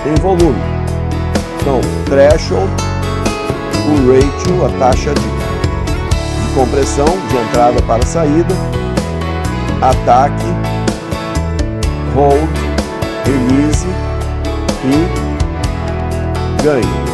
em volume. Então, threshold, o ratio, a taxa de compressão de entrada para saída, ataque, hold, release e ganho.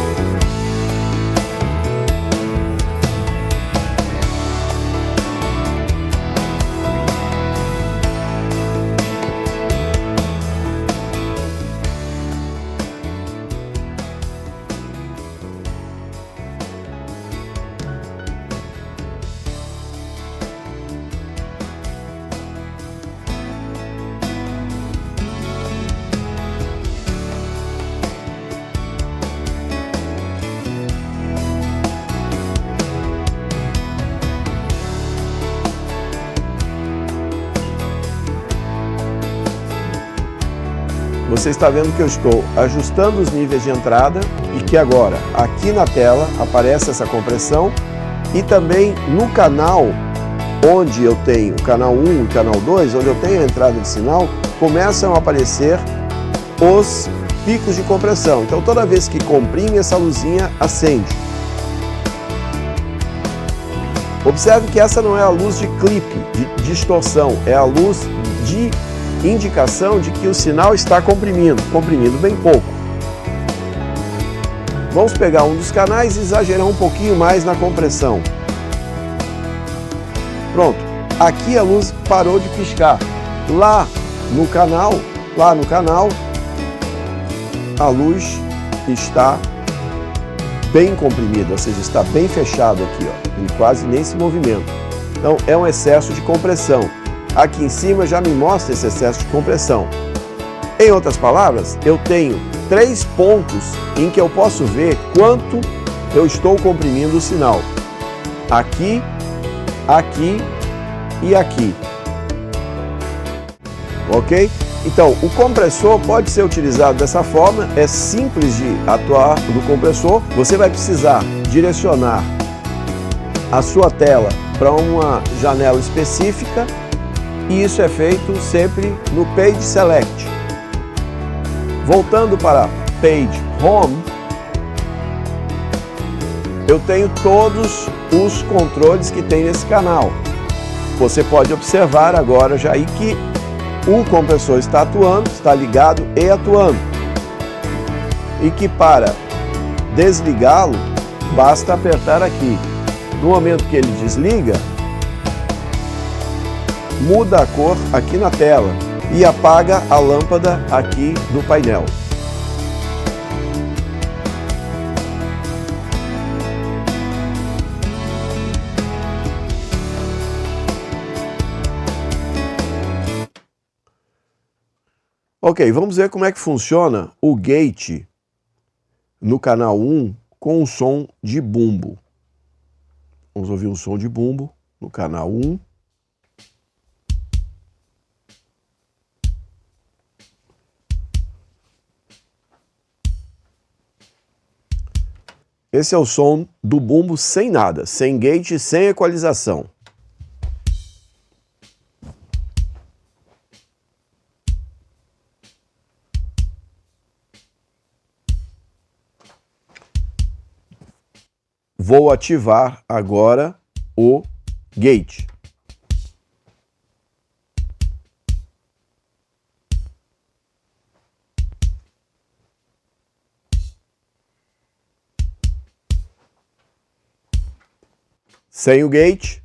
Você está vendo que eu estou ajustando os níveis de entrada e que agora aqui na tela aparece essa compressão e também no canal onde eu tenho canal 1 e canal 2, onde eu tenho a entrada de sinal, começam a aparecer os picos de compressão. Então toda vez que comprime, essa luzinha acende. Observe que essa não é a luz de clipe, de distorção, é a luz de indicação de que o sinal está comprimindo bem pouco. Vamos pegar um dos canais e exagerar um pouquinho mais na compressão. Pronto, aqui a luz parou de piscar. Lá no canal, a luz está bem comprimida, ou seja, está bem fechado aqui, ó, ele quase nem se movimenta. Então é um excesso de compressão. Aqui em cima já me mostra esse excesso de compressão. Em outras palavras, eu tenho 3 pontos em que eu posso ver quanto eu estou comprimindo o sinal. Aqui, aqui e aqui. Ok? Então, o compressor pode ser utilizado dessa forma, é simples de atuar no compressor. Você vai precisar direcionar a sua tela para uma janela específica. E isso é feito sempre no Page Select. Voltando para Page Home, eu tenho todos os controles que tem nesse canal. Você pode observar agora já aí que o compressor está atuando, está ligado e atuando. E que para desligá-lo, basta apertar aqui. No momento que ele desliga, muda a cor aqui na tela e apaga a lâmpada aqui no painel. Ok, vamos ver como é que funciona o gate no canal 1 com o som de bumbo. Vamos ouvir um som de bumbo no canal 1. Esse é o som do bumbo sem nada, sem gate, sem equalização. Vou ativar agora o gate. Sem o gate.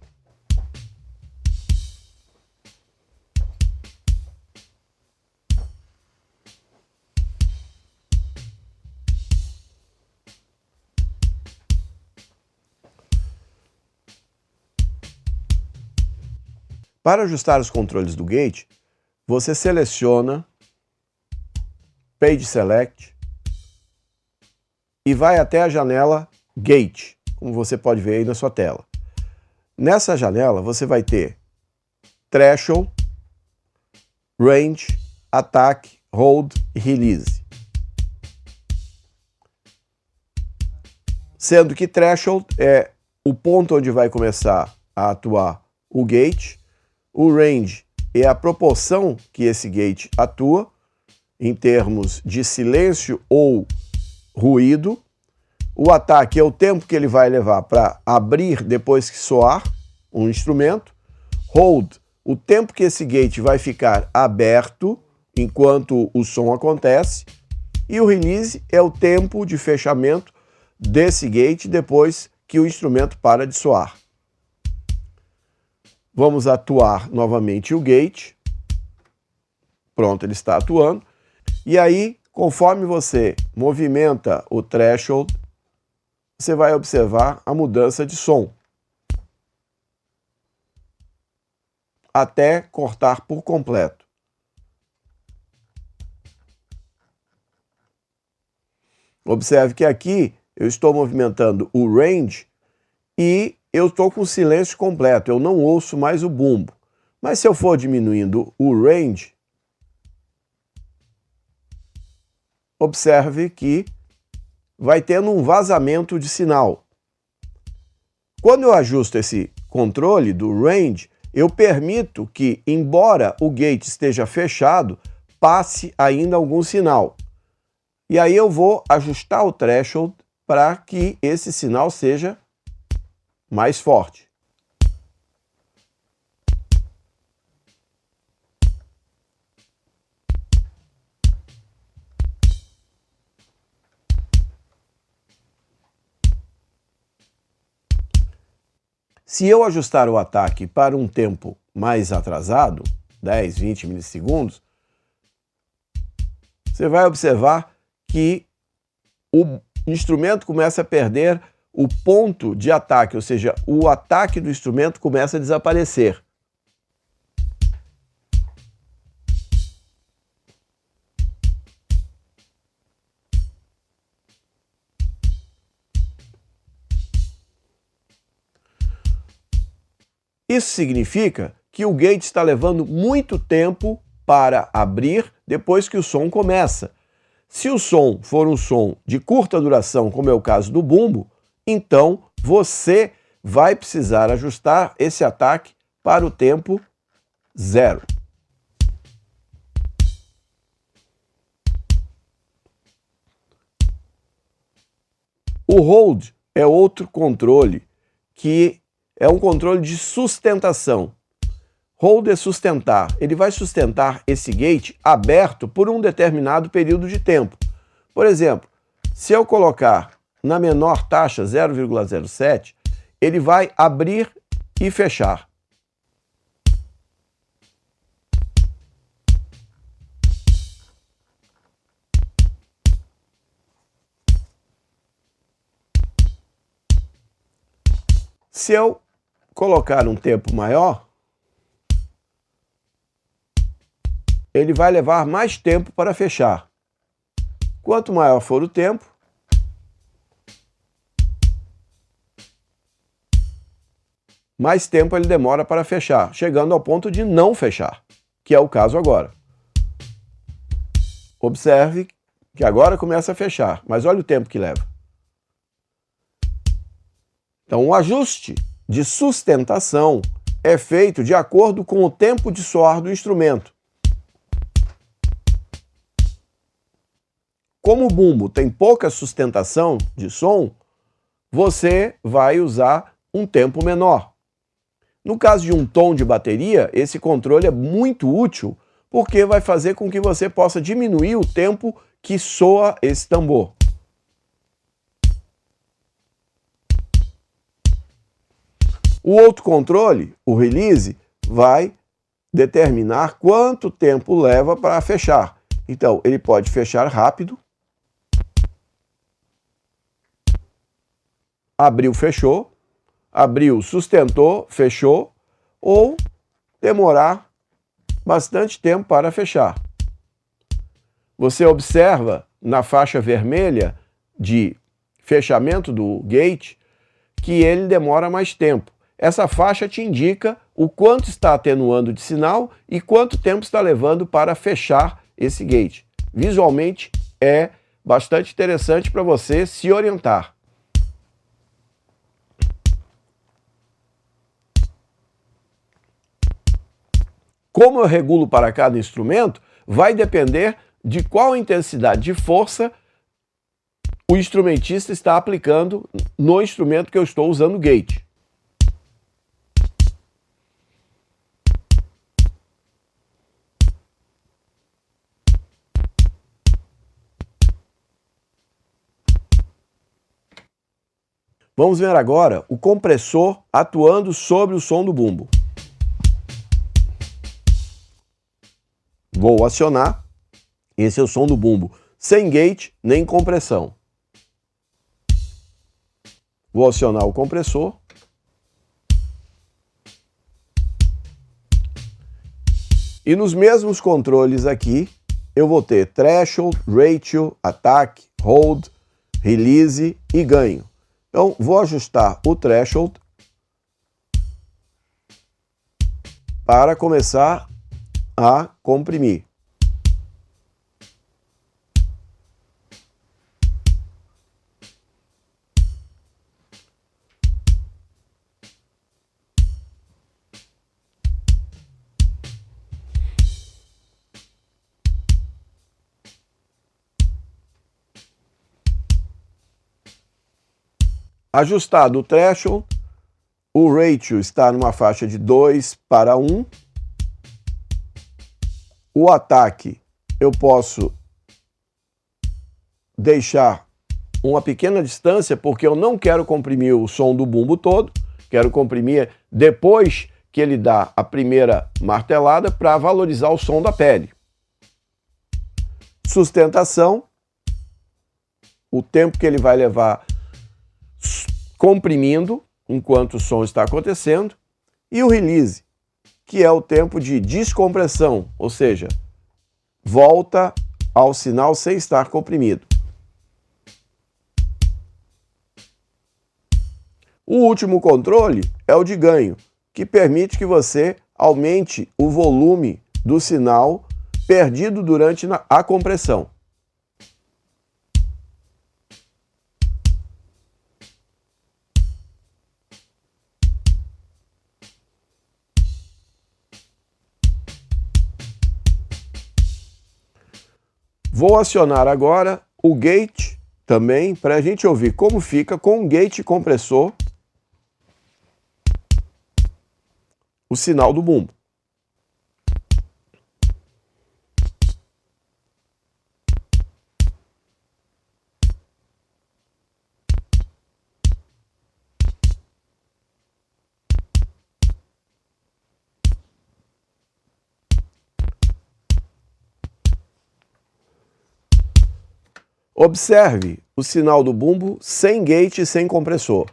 Para ajustar os controles do gate, você seleciona Page Select e vai até a janela Gate, como você pode ver aí na sua tela. Nessa janela você vai ter Threshold, Range, Attack, Hold e Release. Sendo que Threshold é o ponto onde vai começar a atuar o gate, o Range é a proporção que esse gate atua em termos de silêncio ou ruído. O ataque é o tempo que ele vai levar para abrir depois que soar um instrumento. Hold, o tempo que esse gate vai ficar aberto enquanto o som acontece. E o release é o tempo de fechamento desse gate depois que o instrumento para de soar. Vamos atuar novamente o gate. Pronto, ele está atuando. E aí, conforme você movimenta o threshold, você vai observar a mudança de som, até cortar por completo. Observe que aqui eu estou movimentando o range e eu estou com silêncio completo, eu não ouço mais o bumbo. Mas se eu for diminuindo o range, observe que vai tendo um vazamento de sinal. Quando eu ajusto esse controle do range, eu permito que, embora o gate esteja fechado, passe ainda algum sinal. E aí eu vou ajustar o threshold para que esse sinal seja mais forte. Se eu ajustar o ataque para um tempo mais atrasado, 10, 20 milissegundos, você vai observar que o instrumento começa a perder o ponto de ataque, ou seja, o ataque do instrumento começa a desaparecer. Isso significa que o gate está levando muito tempo para abrir depois que o som começa. Se o som for um som de curta duração, como é o caso do bumbo, então você vai precisar ajustar esse ataque para o tempo 0. O hold é outro controle que é um controle de sustentação. Hold é sustentar. Ele vai sustentar esse gate aberto por um determinado período de tempo. Por exemplo, se eu colocar na menor taxa 0,07, ele vai abrir e fechar. Se eu colocar um tempo maior, ele vai levar mais tempo para fechar. Quanto maior for o tempo, mais tempo ele demora para fechar, chegando ao ponto de não fechar, que é o caso agora. Observe que agora começa a fechar, mas olha o tempo que leva. Então, o ajuste de sustentação é feito de acordo com o tempo de soar do instrumento. Como o bumbo tem pouca sustentação de som, você vai usar um tempo menor. No caso de um tom de bateria, esse controle é muito útil porque vai fazer com que você possa diminuir o tempo que soa esse tambor. O outro controle, o release, vai determinar quanto tempo leva para fechar. Então, ele pode fechar rápido, abriu, fechou, abriu, sustentou, fechou, ou demorar bastante tempo para fechar. Você observa na faixa vermelha de fechamento do gate que ele demora mais tempo. Essa faixa te indica o quanto está atenuando de sinal e quanto tempo está levando para fechar esse gate. Visualmente é bastante interessante para você se orientar. Como eu regulo para cada instrumento, vai depender de qual intensidade de força o instrumentista está aplicando no instrumento que eu estou usando o gate. Vamos ver agora o compressor atuando sobre o som do bumbo. Vou acionar. Esse é o som do bumbo, sem gate nem compressão. Vou acionar o compressor. E nos mesmos controles aqui, eu vou ter threshold, ratio, attack, hold, release e ganho. Então, vou ajustar o threshold para começar a comprimir. Ajustado o threshold, o ratio está numa faixa de 2:1. O ataque eu posso deixar uma pequena distância, porque eu não quero comprimir o som do bumbo todo, quero comprimir depois que ele dá a primeira martelada para valorizar o som da pele. Sustentação, o tempo que ele vai levar comprimindo enquanto o som está acontecendo, e o release, que é o tempo de descompressão, ou seja, volta ao sinal sem estar comprimido. O último controle é o de ganho, que permite que você aumente o volume do sinal perdido durante a compressão. Vou acionar agora o gate também para a gente ouvir como fica com o gate compressor o sinal do bumbo. Observe o sinal do bumbo sem gate e sem compressor.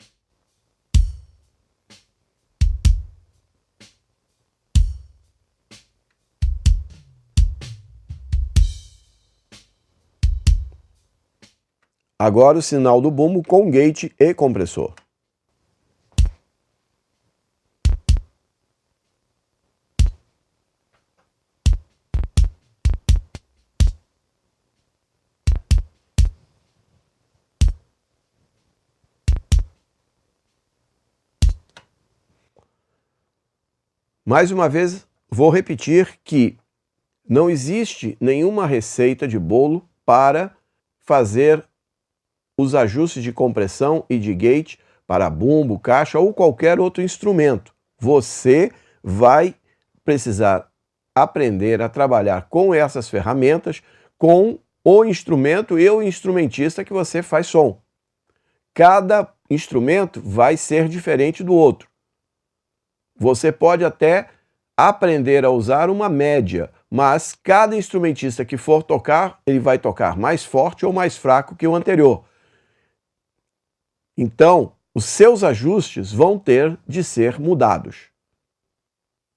Agora o sinal do bumbo com gate e compressor. Mais uma vez, vou repetir que não existe nenhuma receita de bolo para fazer os ajustes de compressão e de gate para bumbo, caixa ou qualquer outro instrumento. Você vai precisar aprender a trabalhar com essas ferramentas, com o instrumento e o instrumentista que você faz som. Cada instrumento vai ser diferente do outro. Você pode até aprender a usar uma média, mas cada instrumentista que for tocar, ele vai tocar mais forte ou mais fraco que o anterior. Então, os seus ajustes vão ter de ser mudados.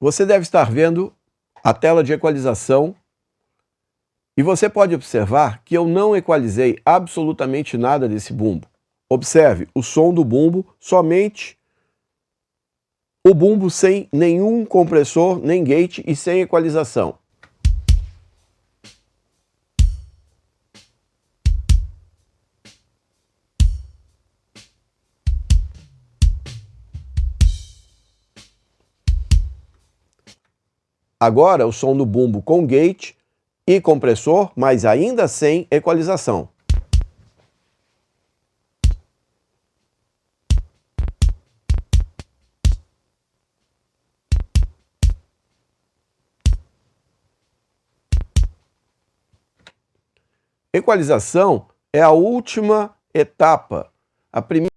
Você deve estar vendo a tela de equalização e você pode observar que eu não equalizei absolutamente nada desse bumbo. Observe o som do bumbo, somente o bumbo sem nenhum compressor, nem gate e sem equalização. Agora o som do bumbo com gate e compressor, mas ainda sem equalização. Equalização é a última etapa. A primeira